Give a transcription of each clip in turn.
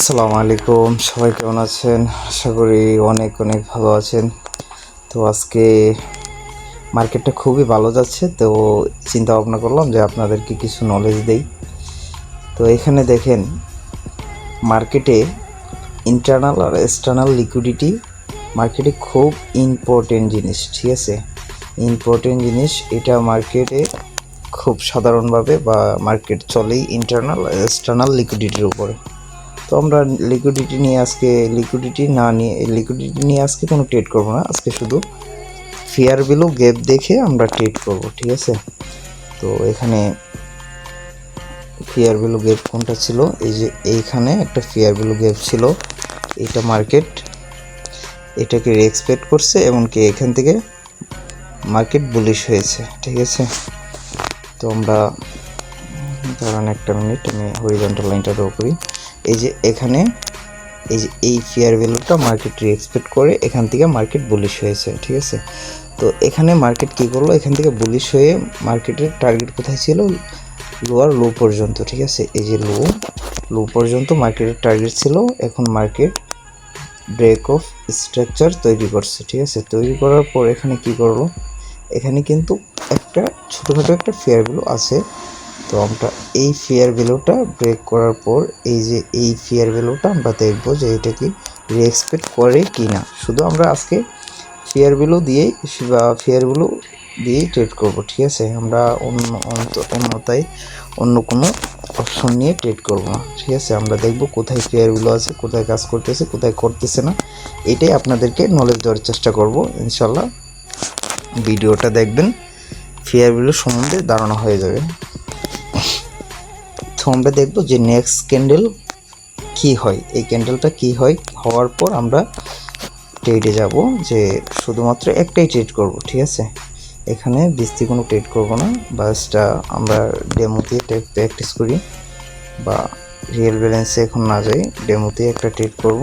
আসসালামু আলাইকুম, সবাই কেমন আছেন? আশা করি অনেক অনেক ভালো আছেন। তো আজকে মার্কেটটা খুবই ভালো যাচ্ছে, তো চিন্তা ভাবনা করলাম যে আপনাদেরকে কিছু নলেজ দেই। তো এখানে দেখেন, মার্কেটে ইন্টারনাল আর এক্সটার্নাল লিকুইডিটি মার্কেটে খুব ইম্পর্টেন্ট জিনিস, ঠিক আছে? ইম্পর্টেন্ট জিনিস এটা মার্কেটে খুব সাধারণভাবে বা মার্কেট চলেই ইন্টারনাল আর এক্সটার্নাল লিকুইডিটির উপরে। তো আমরা লিকুইডিটি নিয়ে আজকে কোনো ট্রেড করবো না। আজকে শুধু ফেয়ার ভ্যালু গ্যাপ দেখে আমরা ট্রেড করব, ঠিক আছে? তো এখানে ফেয়ার ভ্যালু গ্যাপ কোনটা ছিল? এই যে এইখানে একটা ফেয়ার ভ্যালু গ্যাপ ছিল, এটা মার্কেট এটাকে এক্সপেক্ট করছে, এমনকি এখান থেকে মার্কেট বুলিশ হয়েছে, ঠিক আছে? তো আমরা ধরেন একটা মিনিট, আমি হরিজন্টাল লাইনটা ড্র করি। এই যে এখানে এই ফেয়ার ভ্যালুটা মার্কেট এক্সপেক্ট করে এখান থেকে মার্কেট বুলিশ হয়েছে, ঠিক আছে? তো এখানে মার্কেট কী করলো? এখান থেকে বুলিশ হয়ে মার্কেটের টার্গেট কোথায় ছিল? লোয়ার লো পর্যন্ত, ঠিক আছে? এই যে লো পর্যন্ত মার্কেটের টার্গেট ছিল। এখন মার্কেট ব্রেক অফ স্ট্রাকচার তৈরি করছে, ঠিক আছে? তৈরি করার পর এখানে কি করলো? এখানে কিন্তু একটা ছোটোখাটো একটা ফেয়ার ভ্যালু আছে। তো আমরা এই ফেয়ার ভ্যালুটা ব্রেক করার পর এই ফেয়ার ভ্যালুটা আমরা দেখবো যে এটা কি রিএক্সপেক্ট করে কি না। শুধু আমরা আজকে ফেয়ার ভ্যালু দিয়েই ট্রেড করব, ঠিক আছে? আমরা অন্য কোনো অপশন নিয়ে ট্রেড করব না, ঠিক আছে? আমরা দেখব কোথায় ফেয়ার ভ্যালু আছে, কোথায় কাজ করতেছে, কোথায় করতেছে না। এটাই আপনাদেরকে নলেজ দেওয়ার চেষ্টা করব। ইনশাল্লাহ ভিডিওটা দেখবেন, ফেয়ার ভ্যালু সম্বন্ধে ধারণা হয়ে যাবে। তো আমরা দেখব যে নেক্সট ক্যান্ডেল কি হয়, এই ক্যান্ডেলটা কি হয়, হওয়ার পর আমরা ট্রেডে যাব, যে শুধুমাত্র একটাই ট্রেড করব, ঠিক আছে? এখানে বেশি কোনো ট্রেড করব না, বাসটা আমরা ডেমোতে প্র্যাকটিস করি বা রিয়েল ব্যালেন্সে এখন না যাই, ডেমোতে একটা ট্রেড করব,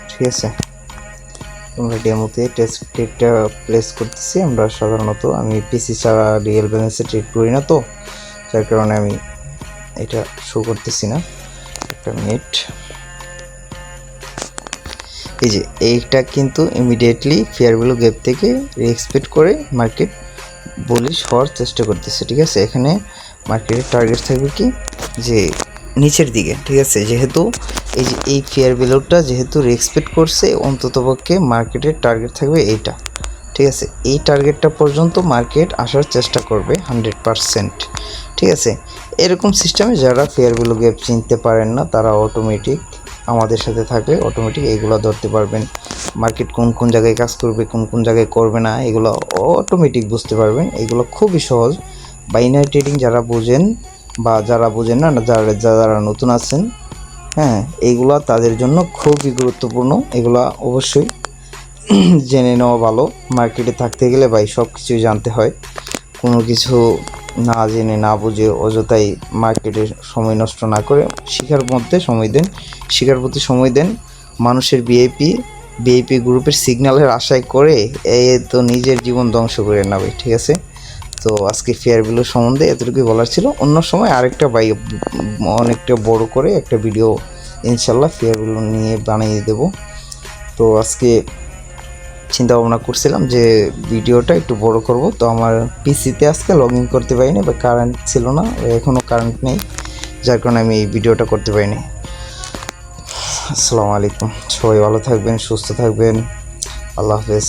ঠিক আছে? আমরা ডেমোতে ট্রেডটা প্লেস করতেছি। আমরা সাধারণত আমি পিসি ছাড়া রিয়েল ব্যালেন্সে ট্রেড করি না, তো যার কারণে আমি এটা শো করতেছি না। একটা মিনিট। এই যে এইটা কিন্তু ইমিডিয়েটলি ফেয়ার ভ্যালু গ্যাপ থেকে এক্সপেক্ট করে মার্কেট বুলিশ হওয়ার চেষ্টা করতেছে, ঠিক আছে? এখানে মার্কেটের টার্গেট থাকবে কি, যে নিচের দিকে, ঠিক আছে? যেহেতু এই ফেয়ার ভ্যালুটা যেহেতু এক্সপেক্ট করছে, অন্ততপক্ষে মার্কেটের টার্গেট থাকবে এইটা, ঠিক আছে? এই টার্গেটটা পর্যন্ত মার্কেট আসার চেষ্টা করবে 100%, ঠিক আছে? এরকম সিস্টেমে যারা ফেয়ার ভ্যালু গ্যাপ চিনতে পারেন না, তারা অটোমেটিক আমাদের সাথে থাকলে অটোমেটিক এইগুলো ধরতে পারবেন। মার্কেট কোন কোন জায়গায় কাজ করবে, কোন কোন জায়গায় করবে না, এগুলো অটোমেটিক বুঝতে পারবেন। এগুলো খুবই সহজ। বাইনারি ট্রেডিং যারা বোঝেন বা যারা বোঝেন না, যারা নতুন আছেন, হ্যাঁ, এইগুলো তাদের জন্য খুবই গুরুত্বপূর্ণ। এগুলো অবশ্যই জেনে নেওয়া ভালো। মার্কেটে থাকতে গেলে ভাই সব কিছুই জানতে হয়। কোনো কিছু না জেনে না বুঝে অযথাই মার্কেটে সময় নষ্ট না করে শেখার প্রতি সময় দেন। মানুষের ভিআইপি গ্রুপের সিগন্যালের আশায় করে তো নিজের জীবন ধ্বংস করে নেবে, ঠিক আছে? তো আজকে ফেয়ার ভ্যালু সম্বন্ধে এতটুকুই বলার ছিল। অন্য সময় আরেকটা অনেকটা বড় করে একটা ভিডিও ইনশাল্লাহ ফেয়ার ভ্যালু নিয়ে বানিয়ে দেব। তো আজকে চিন্তা ভাবনা করছিলাম যে ভিডিওটা একটু বড় করব। তো আমার পিসিতে আজকে লগ ইন করতে পারিনি, বা কারেন্ট ছিল না, এখনও কারেন্ট নেই, যার কারণে আমি এই ভিডিওটা করতে পারিনি। আসসালামু আলাইকুম, সবাই ভালো থাকবেন, সুস্থ থাকবেন, আল্লাহ হাফেজ।